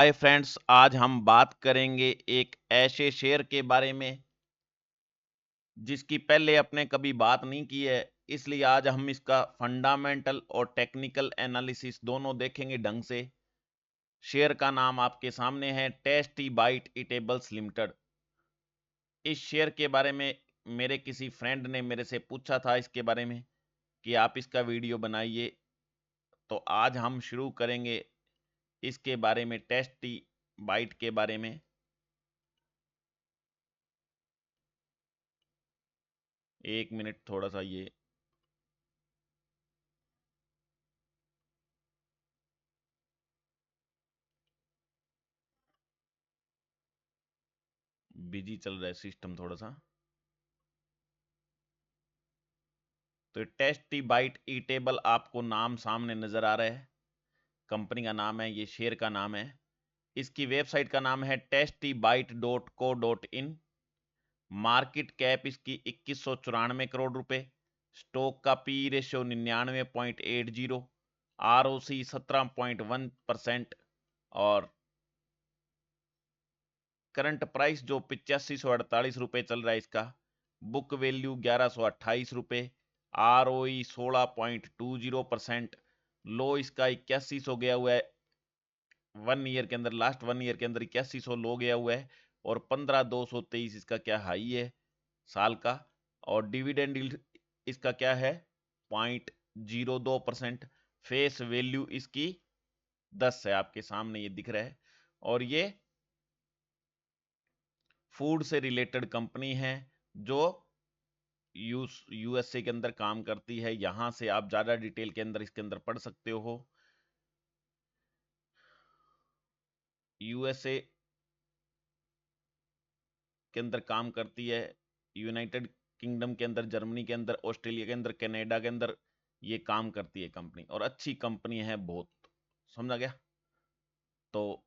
Hi friends, आज हम बात करेंगे एक ऐसे शेयर के बारे में जिसकी पहले अपने कभी बात नहीं की है। इसलिए आज हम इसका फंडामेंटल और टेक्निकल एनालिसिस दोनों देखेंगे ढंग से। शेयर का नाम आपके सामने है टेस्टी बाइट ईटेबल्स लिमिटेड। इस शेयर के बारे में मेरे किसी फ्रेंड ने मेरे से पूछा था इसके बारे में कि आप इसका वीडियो बनाइए, तो आज हम शुरू करेंगे इसके बारे में, टेस्टी बाइट के बारे में। एक मिनट, थोड़ा सा ये बिजी चल रहा है सिस्टम थोड़ा सा। तो टेस्टी बाइट ईटेबल आपको नाम सामने नजर आ रहा है, कंपनी का नाम है, ये शेयर का नाम है। इसकी वेबसाइट का नाम है testybite.co.in। मार्केट कैप इसकी 2194 करोड़ रुपए। स्टॉक का पी रेशियो 99.80। ROC 17.1%। और करंट प्राइस जो 8548 रुपए चल रहा है इसका। बुक वैल्यू 1128 रुपए। ROE 16.20%। लो इसका 8100 गया हुआ है 1 ईयर के अंदर, लास्ट 1 ईयर के अंदर 8100 लो गया हुआ है। और 15223 इसका क्या हाई है साल का। और डिविडेंड इसका क्या है 0.02%। फेस वैल्यू इसकी 10 है, आपके सामने ये दिख रहा है। और ये फूड से रिलेटेड कंपनी है जो यूएसए के अंदर काम करती है। यहां से आप ज्यादा डिटेल के अंदर इसके अंदर पढ़ सकते हो। यूएसए के अंदर काम करती है, यूनाइटेड किंगडम के अंदर, जर्मनी के अंदर, ऑस्ट्रेलिया के अंदर, कनाडा के अंदर ये काम करती है कंपनी। और अच्छी कंपनी है बहुत, समझा गया। तो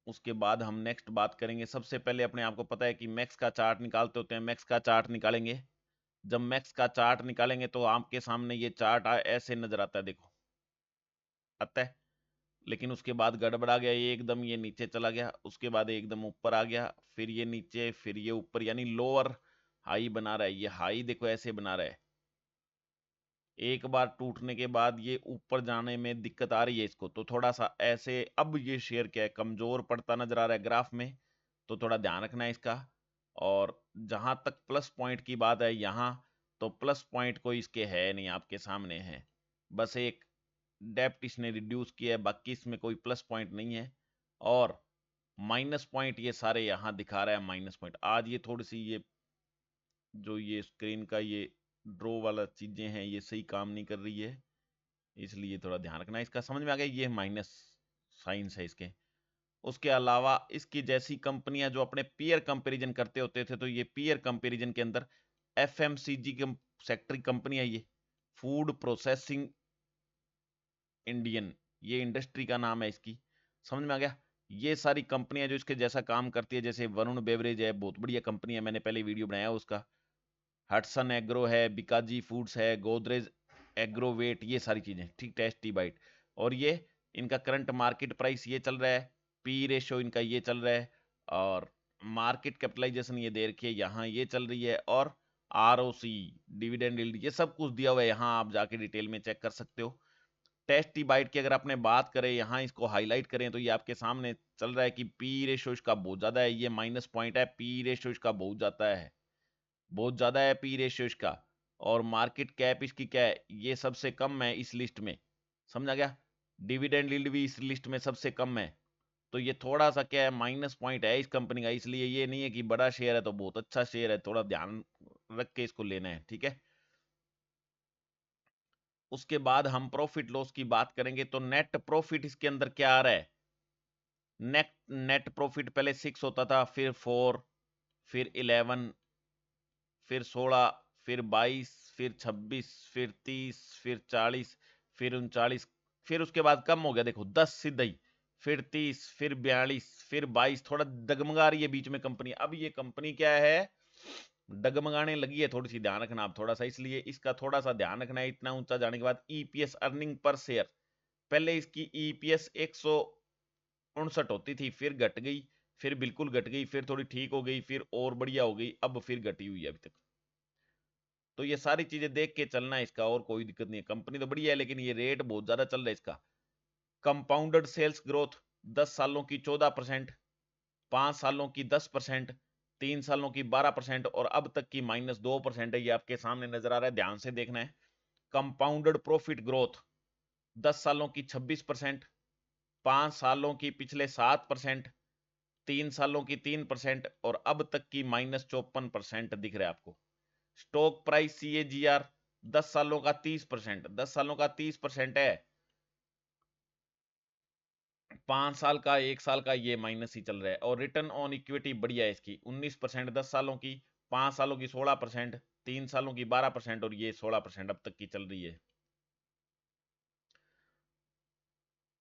उसके बाद हम नेक्स्ट बात करेंगे। सबसे पहले अपने आपको पता है कि मैक्स का चार्ट निकालते होते हैं, मैक्स का चार्ट निकालेंगे। जब मैक्स का चार्ट निकालेंगे तो आपके सामने ये चार्ट ऐसे नजर आता है, देखो आता है। लेकिन उसके बाद गड़बड़ा गया, ये एकदम ये नीचे चला गया, उसके बाद एकदम ऊपर आ गया, फिर ये नीचे, फिर ये ऊपर, यानी लोअर हाई बना रहा है। ये हाई देखो ऐसे बना रहा है, एक बार टूटने के बाद ये ऊपर जाने में दिक्कत आ रही है इसको, तो थोड़ा सा ऐसे। अब ये शेयर क्या है, कमजोर पड़ता नजर आ रहा है ग्राफ में, तो थोड़ा ध्यान रखना है इसका। और जहां तक प्लस पॉइंट की बात है यहाँ, तो प्लस पॉइंट कोई इसके है नहीं, आपके सामने है। बस एक डेप्ट इसने रिड्यूस किया है, बाकी इसमें कोई प्लस पॉइंट नहीं है। और माइनस पॉइंट ये सारे यहाँ दिखा रहा है, माइनस पॉइंट। आज ये थोड़ी सी ये जो ये स्क्रीन का ये ड्रॉ वाला चीजें हैं ये सही काम नहीं कर रही है, इसलिए थोड़ा ध्यान रखना। इसका समझ में आ गया, ये माइनस साइंस है इसके। उसके अलावा इसकी जैसी कंपनियां जो अपने पीयर कंपैरिजन करते होते थे, तो ये पीयर कंपैरिजन के अंदर एफएमसीजी सेक्टर की कंपनी है, ये फूड प्रोसेसिंग इंडियन, ये इंडस्ट्री का नाम है इसकी। समझ में आ गया। ये सारी कंपनियां जो इसके जैसा काम करती है, जैसे वरुण बेवरेज है, बहुत बढ़िया कंपनी है, मैंने पहले वीडियो बनाया उसका। हटसन एग्रो है, बिकाजी फूड्स है, गोदरेज एग्रोवेट, ये सारी चीजें ठीक। Tasty bite. और ये इनका करंट मार्केट प्राइस ये चल रहा है, पी रेशियो इनका ये चल रहा है, और मार्केट कैपिटलाइजेशन ये दे रखी है यहाँ, ये चल रही है। और ROC, डिविडेंड यील्ड, ये सब कुछ दिया हुआ है यहाँ, आप जाके डिटेल में चेक कर सकते हो। टेस्टी बाइट की अगर आपने बात करें, यहाँ इसको हाईलाइट करें, तो ये आपके सामने चल रहा है कि पी रेशियो इसका बहुत ज्यादा है, ये माइनस पॉइंट है, पी रेशियो इसका बहुत ज्यादा है, बहुत ज्यादा है पी रेशियो इसका। और मार्केट कैप इसकी क्या है, ये सबसे कम है इस लिस्ट में, समझा गया। डिविडेंड यील्ड भी इस लिस्ट में सबसे कम है। तो ये थोड़ा सा क्या है, माइनस पॉइंट है इस कंपनी का, इसलिए ये नहीं है कि बड़ा शेयर है तो बहुत अच्छा शेयर है, थोड़ा ध्यान रख के इसको लेना है, ठीक है। उसके बाद हम प्रॉफिट लॉस की बात करेंगे, तो नेट प्रॉफिट इसके अंदर क्या आ रहा है। नेट नेट प्रॉफिट पहले 6 होता था, फिर 4, फिर 11, फिर 16, फिर 22, फिर 26, फिर 30, फिर 40, फिर 39, फिर उसके बाद कम हो गया, देखो 10 सीधा ही, फिर 30, फिर 42, फिर 22। थोड़ा डगमगा रही है बीच में कंपनी। अब ये कंपनी क्या है, डगमगाने लगी है थोड़ी सी, ध्यान रखना आप थोड़ा सा, इसलिए इसका थोड़ा सा ध्यान रखना है। इतना ऊंचा जाने के बाद ईपीएस, अर्निंग पर शेयर, पहले इसकी ईपीएस 100 59 होती थी, फिर घट गई, फिर बिल्कुल घट गई, फिर थोड़ी ठीक हो गई, फिर और बढ़िया हो गई, अब फिर घटी हुई है अभी तक। तो ये सारी चीजें देख के चलना है इसका, और कोई दिक्कत नहीं है। कंपनी तो बढ़िया है, लेकिन ये रेट बहुत ज्यादा चल रहा है इसका। कंपाउंडेड सेल्स ग्रोथ 10 सालों की 14%, 5 सालों की 10%, 3 सालों की 12% और अब तक की -2% है। ये आपके सामने नजर आ रहा है, ध्यान से देखना है। कंपाउंडेड प्रॉफिट ग्रोथ 10 सालों की 26%, 5 सालों की पिछले 7%, 3 सालों की 3% और अब तक की -54% दिख रहा है आपको। स्टॉक प्राइस CAGR 10 सालों का 30%, 10 सालों का 30% है, 5 साल का 1 साल का ये माइनस ही चल रहा है। और रिटर्न ऑन इक्विटी बढ़िया है इसकी, 19% 10 सालों की, 5 सालों की 16%, 3 सालों की 12% और ये 16% अब तक की चल रही है।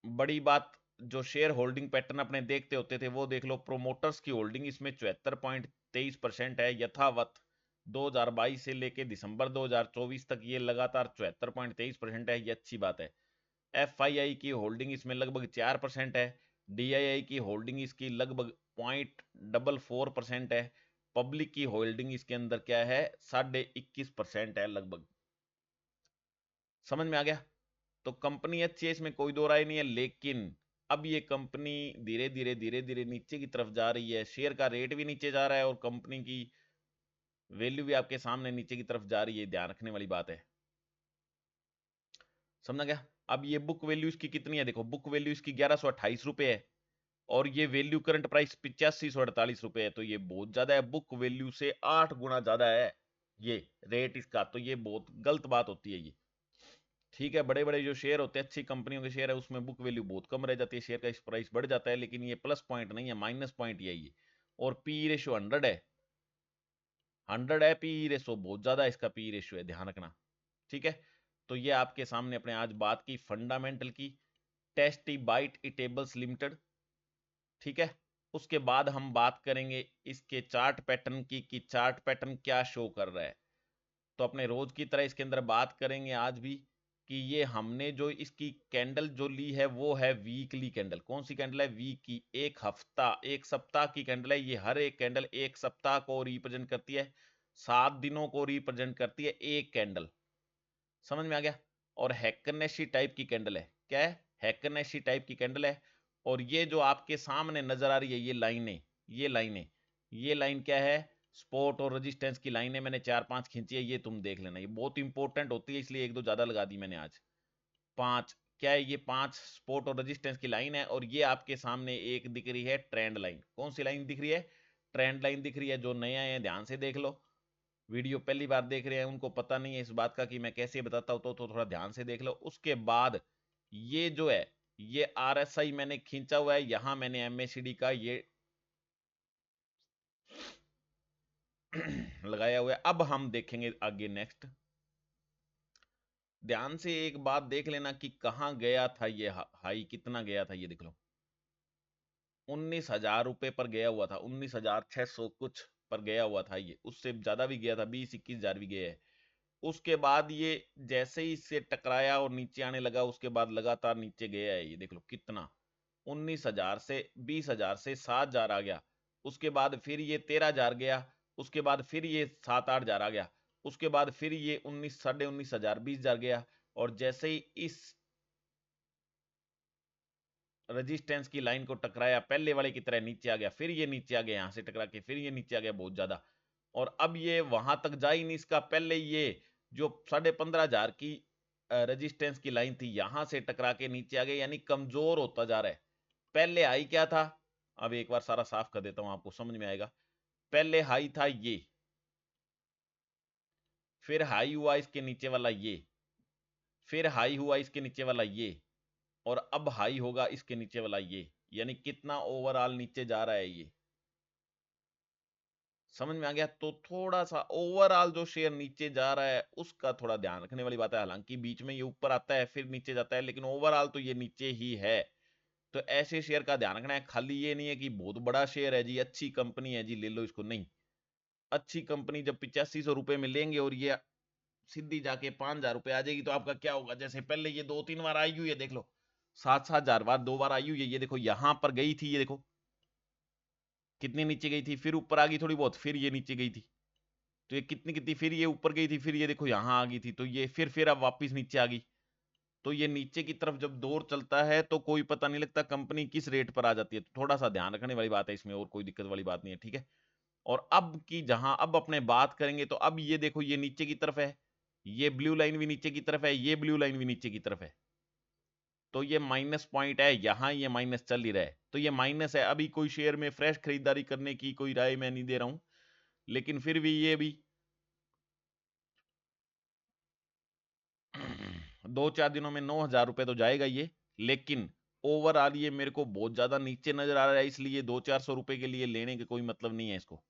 बड़ी बात, जो शेयर होल्डिंग पैटर्न अपने देखते होते थे वो देख लो। प्रोमोटर्स की होल्डिंग इसमें 74.23% है यथावत। 2022 से लेके दिसंबर 2024 तक ये लगातार 74.23% है, ये अच्छी बात है। FII की होल्डिंग इसमें लगभग 4% है। DII की होल्डिंग इसकी लगभग 0.44% है। पब्लिक की होल्डिंग इसके अंदर क्या है, 21.5% है लगभग। समझ में आ गया? तो कंपनी अच्छी है, इसमें कोई दो राय नहीं है, लेकिन अब ये कंपनी धीरे धीरे धीरे धीरे नीचे की तरफ जा रही है। शेयर का रेट भी नीचे जा रहा है और कंपनी की वैल्यू भी आपके सामने नीचे की तरफ जा रही है, ध्यान रखने वाली बात है। समझा गया? अब ये बुक वैल्यू इसकी कितनी है, देखो बुक वैल्यू इसकी 1128 रुपए है और ये वैल्यू करंट प्राइस 8548 रुपए है। तो ये बहुत ज्यादा है, बुक वैल्यू से 8 गुना ज्यादा है ये रेट इसका। तो ये बहुत गलत बात होती है ये। ठीक है, बड़े बड़े जो शेयर होते हैं, अच्छी कंपनियों के शेयर है, उसमें बुक वैल्यू बहुत कम रह जाती है, शेयर का प्राइस बढ़ जाता है, लेकिन ये प्लस पॉइंट नहीं है, माइनस पॉइंट ये। और पी रेशो 100 है, 100 है पी रेशो, बहुत ज्यादा इसका पी रेशो है, ध्यान रखना। ठीक है, तो ये आपके सामने अपने आज बात की फंडामेंटल की, टेस्टी बाइट इटेबल्स लिमिटेड। ठीक है, उसके बाद हम बात करेंगे इसके चार्ट पैटर्न की, कि चार्ट पैटर्न क्या शो कर रहा है। तो अपने रोज की तरह इसके अंदर बात करेंगे आज भी, कि ये हमने जो इसकी कैंडल जो ली है वो है वीकली कैंडल। कौन सी कैंडल है? वीक की, एक हफ्ता, एक सप्ताह की कैंडल है ये। हर एक कैंडल एक सप्ताह को रिप्रेजेंट करती है, 7 दिनों को रिप्रेजेंट करती है एक कैंडल। समझ में आ गया? और हैकरनेशी टाइप की कैंडल है। क्या है? हैकरनेशी टाइप की कैंडल है। और ये जो आपके सामने नजर आ रही है ये लाइनें, ये लाइन क्या है? सपोर्ट और रेजिस्टेंस की लाइनें मैंने 4-5 खींची है, ये तुम देख लेना, ये बहुत इंपॉर्टेंट होती है, इसलिए 1-2 ज्यादा लगा दी मैंने आज। 5 क्या है? ये 5 सपोर्ट और रेजिस्टेंस की लाइन है। और ये आपके सामने एक दिख रही है ट्रेंड लाइन। कौन सी लाइन दिख रही है? ट्रेंड लाइन दिख रही है। जो नए आए हैं ध्यान से देख लो, वीडियो पहली बार देख रहे हैं उनको पता नहीं है इस बात का कि मैं कैसे बताता हूं, तो थोड़ा ध्यान से देख लो। उसके बाद ये जो है, ये RSI मैंने खींचा हुआ है, यहां मैंने MACD का ये लगाया हुआ है। अब हम देखेंगे आगे नेक्स्ट। ध्यान से एक बात देख लेना कि कहां गया था ये हाई, कितना गया था, ये देख लो 19,000 रुपए पर गया हुआ था, 19,600 कुछ पर गया हुआ था ये। उससे ज्यादा भी गया था, 20-21 हजार भी गया है। उसके बाद ये जैसे ही इससे टकराया और नीचे आने लगा, उसके बाद लगातार नीचे गया है, ये देख लो कितना, 19,000 से 20,000 से 7,000 आ गया। उसके बाद फिर ये 13,000 गया। उसके बाद फिर ये 7-8 हजार आ गया। उसके बाद फिर ये 19, 19,500, 20,000 गया। और जैसे ही इस रेजिस्टेंस की लाइन को टकराया, पहले वाले की तरह नीचे आ गया, फिर ये नीचे आ गया, यहां से टकरा के फिर ये नीचे आ गया बहुत ज्यादा। और अब ये वहां तक जा ही नहीं, इसका पहले ये जो 15,500 की रेजिस्टेंस की लाइन थी, यहां से टकरा के नीचे आ गया, यानी कमजोर होता जा रहा है। पहले हाई क्या था? अब एक बार सारा साफ कर देता हूं, आपको समझ में आएगा। पहले हाई था ये, फिर हाई हुआ इसके नीचे वाला ये, फिर हाई हुआ इसके नीचे वाला ये, और अब हाई होगा इसके नीचे वाला ये। यानी कितना ओवरऑल नीचे जा रहा है ये, समझ में आ गया? तो थोड़ा सा ओवरऑल जो शेयर नीचे जा रहा है उसका थोड़ा ध्यान रखने वाली बात है। हालांकि बीच में ये ऊपर आता है फिर नीचे जाता है, लेकिन ओवरऑल तो ये नीचे ही है। तो ऐसे शेयर का ध्यान रखना है। खाली ये नहीं है कि बहुत बड़ा शेयर है जी, अच्छी कंपनी है जी ले लो इसको, नहीं। अच्छी कंपनी जब 8500 रुपए में लेंगे और ये सीधी जाके 5,000 रुपए आ जाएगी, तो आपका क्या होगा? जैसे पहले ये 2-3 बार आई हुई है, देख लो 7,000 बार 2 बार आई हुई है। ये देखो यहां पर गई थी, ये देखो कितनी नीचे गई थी, फिर ऊपर आ गई थोड़ी बहुत, फिर ये नीचे गई थी। तो ये कितनी कितनी, फिर ये ऊपर गई थी, फिर ये देखो यहां आ गई थी, तो ये फिर अब वापस नीचे आ गई। तो ये नीचे की तरफ जब दौर चलता है तो कोई पता नहीं लगता कंपनी किस रेट पर आ जाती है। तो थोड़ा सा ध्यान रखने वाली बात है इसमें, और कोई दिक्कत वाली बात नहीं है, ठीक है। और अब की जहां अब अपने बात करेंगे, तो अब ये देखो ये नीचे की तरफ है, ये ब्लू लाइन भी नीचे की तरफ है, ये ब्लू लाइन भी नीचे की तरफ है। तो ये माइनस पॉइंट है, यहां ये माइनस चल ही रहा है, तो ये माइनस है। अभी कोई शेयर में फ्रेश खरीदारी करने की कोई राय मैं नहीं दे रहा हूं, लेकिन फिर भी ये भी 2-4 दिनों में 9,000 रुपए तो जाएगा ये। लेकिन ओवरऑल ये मेरे को बहुत ज्यादा नीचे नजर आ रहा है, इसलिए 200-400 रुपए के लिए लेने के कोई मतलब नहीं है इसको।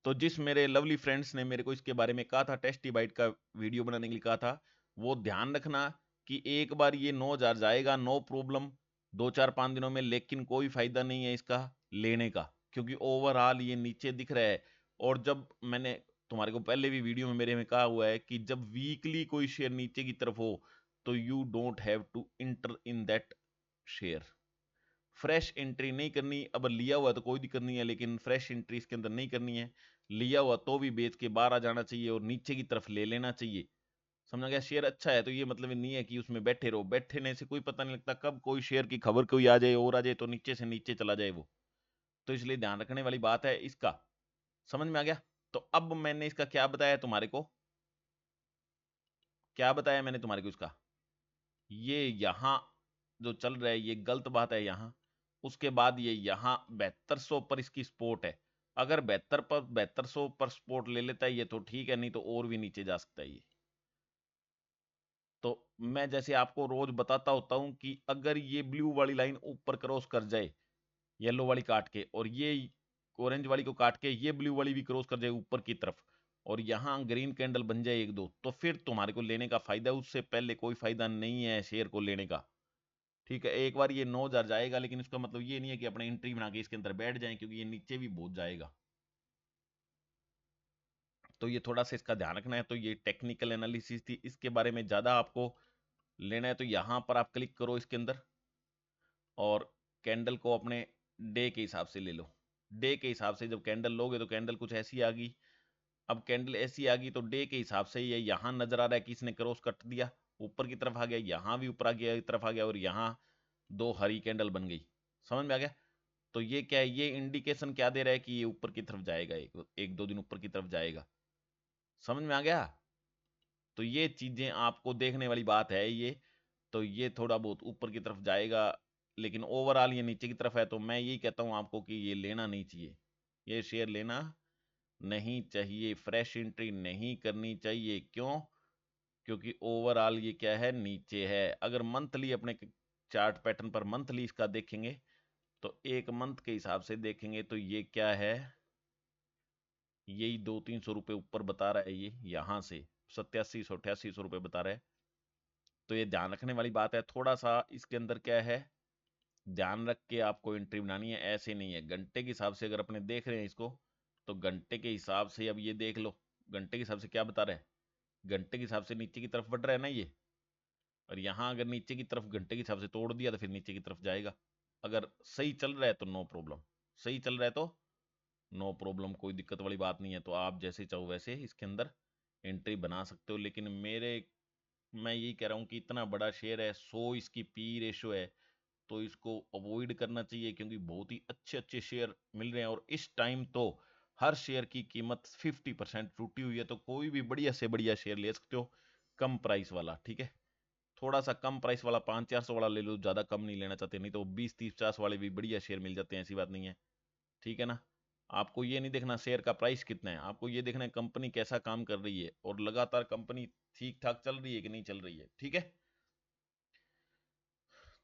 तो जिस मेरे लवली फ्रेंड्स ने मेरे को इसके बारे में कहा था, टेस्टी बाइट का वीडियो बनाने के लिए कहा था, वो ध्यान रखना कि एक बार ये 9,000 जाएगा, नो प्रॉब्लम, 2-4-5 दिनों में, लेकिन कोई फायदा नहीं है इसका लेने का, क्योंकि ओवरऑल ये नीचे दिख रहा है। और जब मैंने तुम्हारे को पहले भी वीडियो में मेरे में कहा हुआ है कि जब वीकली कोई शेयर नीचे की तरफ हो, तो you don't have to enter in that share. Fresh entry नहीं करनी। अब लिया हुआ तो कोई दिक्कत नहीं है, लेकिन फ्रेश एंट्री इसके अंदर नहीं करनी है। लिया हुआ तो भी बेच के बाहर आ जाना चाहिए और नीचे की तरफ ले लेना चाहिए। समझा गया। शेयर अच्छा है तो ये मतलब नहीं है कि उसमें बैठे रहो, बैठने से कोई पता नहीं लगता कब कोई शेयर की खबर कोई आ जाए और आ जाए तो नीचे से नीचे चला जाए वो। तो इसलिए ध्यान रखने वाली बात है इसका। समझ में आ गया। तो अब मैंने इसका क्या बताया तुम्हारे को, क्या बताया मैंने तुम्हारे को इसका, ये यहां जो चल रहा है ये गलत बात है यहां। उसके बाद ये यहां 7200 पर इसकी सपोर्ट है। अगर 7200 पर सपोर्ट ले लेता है ये तो ठीक है, नहीं तो और भी नीचे जा सकता है ये। तो मैं जैसे आपको रोज बताता होता हूं कि अगर ये ब्लू वाली लाइन ऊपर क्रॉस कर जाए, येलो वाली काट के, और ये ऑरेंज वाली को काट के ये ब्लू वाली भी क्रॉस कर जाए ऊपर की तरफ, और यहां ग्रीन कैंडल बन जाए एक दो, तो फिर तुम्हारे को लेने का फायदा है। उससे पहले कोई फायदा नहीं है शेयर को लेने का। ठीक है, एक बार ये 9,000 जाएगा, लेकिन इसका मतलब ये नहीं है कि अपने एंट्री बना के इसके अंदर बैठ जाएं, क्योंकि ये नीचे भी बहुत जाएगा। तो ये थोड़ा सा इसका ध्यान रखना है। तो ये टेक्निकल एनालिसिस थी, इसके बारे में ज्यादा आपको लेना है तो यहां पर आप क्लिक करो इसके अंदर, और कैंडल को अपने डे के हिसाब से ले लो। डे के हिसाब से जब कैंडल लोगे तो कैंडल कुछ ऐसी आ गई। अब कैंडल ऐसी आ गई तो डे के हिसाब से ये यहां नजर आ रहा है कि इसने क्रॉस कट दिया, ऊपर की तरफ आ गया, यहां भी ऊपर आ गया, तरफ आ गया, और यहां दो हरी कैंडल बन गई। समझ में आ गया। तो ये क्या है, ये इंडिकेशन क्या दे रहा है कि ये ऊपर की तरफ जाएगा, एक दो दिन ऊपर की तरफ जाएगा। समझ में आ गया। तो ये चीजें आपको देखने वाली बात है ये। तो ये थोड़ा बहुत ऊपर की तरफ जाएगा, लेकिन ओवरऑल ये नीचे की तरफ है। तो मैं यही कहता हूं आपको कि ये लेना नहीं चाहिए, ये शेयर लेना नहीं चाहिए, फ्रेश एंट्री नहीं करनी चाहिए। क्यों? क्योंकि ओवरऑल ये क्या है, नीचे है। अगर मंथली अपने चार्ट पैटर्न पर मंथली इसका देखेंगे, तो एक मंथ के हिसाब से देखेंगे तो ये क्या है, यही 200-300 रुपए ऊपर बता रहा है ये यहां से, 8700-8800 रुपए बता रहा है। तो ये ध्यान रखने वाली बात है। थोड़ा सा इसके अंदर क्या है, ध्यान रख के आपको एंट्री बनानी है, ऐसे नहीं है। घंटे के हिसाब से अगर अपने देख रहे हैं इसको, तो घंटे के हिसाब से अब ये देख लो, घंटे के हिसाब से क्या बता रहा है, घंटे के हिसाब से नीचे की तरफ बढ़ रहा है ना ये। और यहाँ अगर नीचे की तरफ घंटे के हिसाब से तोड़ दिया तो फिर नीचे की तरफ जाएगा। अगर सही चल रहा है तो नो प्रॉब्लम, सही चल रहा है तो नो प्रॉब्लम, कोई दिक्कत वाली बात नहीं है। तो आप जैसे चाहो वैसे इसके अंदर एंट्री बना सकते हो। लेकिन मैं यही कह रहा हूँ कि इतना बड़ा शेयर है, 100 इसकी पी रेशो है, तो इसको अवॉइड करना चाहिए, क्योंकि बहुत ही अच्छे अच्छे शेयर मिल रहे हैं। और इस टाइम तो हर शेयर की कीमत 50% टूटी हुई है, तो कोई भी बढ़िया से बढ़िया शेयर ले सकते हो, कम प्राइस वाला। ठीक है, थोड़ा सा कम प्राइस वाला 500-400 वाला ले लो, ज्यादा कम नहीं लेना चाहते, नहीं तो 20-30-50 वाले भी बढ़िया शेयर मिल जाते हैं, ऐसी बात नहीं है। ठीक है ना। आपको ये नहीं देखना शेयर का प्राइस कितना है, आपको ये देखना है कंपनी कैसा काम कर रही है, और लगातार कंपनी ठीक ठाक चल रही है कि नहीं चल रही है। ठीक है।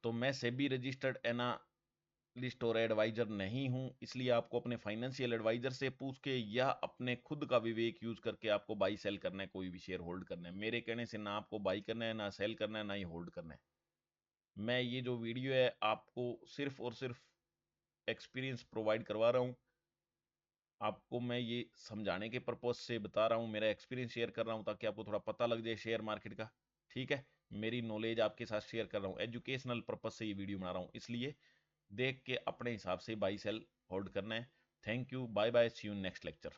तो मैं सेबी रजिस्टर्ड एनालिस्ट और एडवाइजर नहीं हूं, इसलिए आपको अपने फाइनेंशियल एडवाइजर से पूछ के या अपने खुद का विवेक यूज करके आपको बाई सेल करना है, कोई भी शेयर होल्ड करना है। मेरे कहने से ना आपको बाई करना है, ना सेल करना है, ना ही होल्ड करना है। मैं ये जो वीडियो है आपको सिर्फ और सिर्फ एक्सपीरियंस प्रोवाइड करवा रहा हूँ, आपको मैं ये समझाने के पर्पज से बता रहा हूँ, मेरा एक्सपीरियंस शेयर कर रहा हूँ, ताकि आपको थोड़ा पता लग जाए शेयर मार्केट का। ठीक है। मेरी नॉलेज आपके साथ शेयर कर रहा हूँ, एजुकेशनल पर्पज से ये वीडियो बना रहा हूँ, इसलिए देख के अपने हिसाब से बाई सेल होल्ड करना है। Thank you, bye bye, see you next lecture.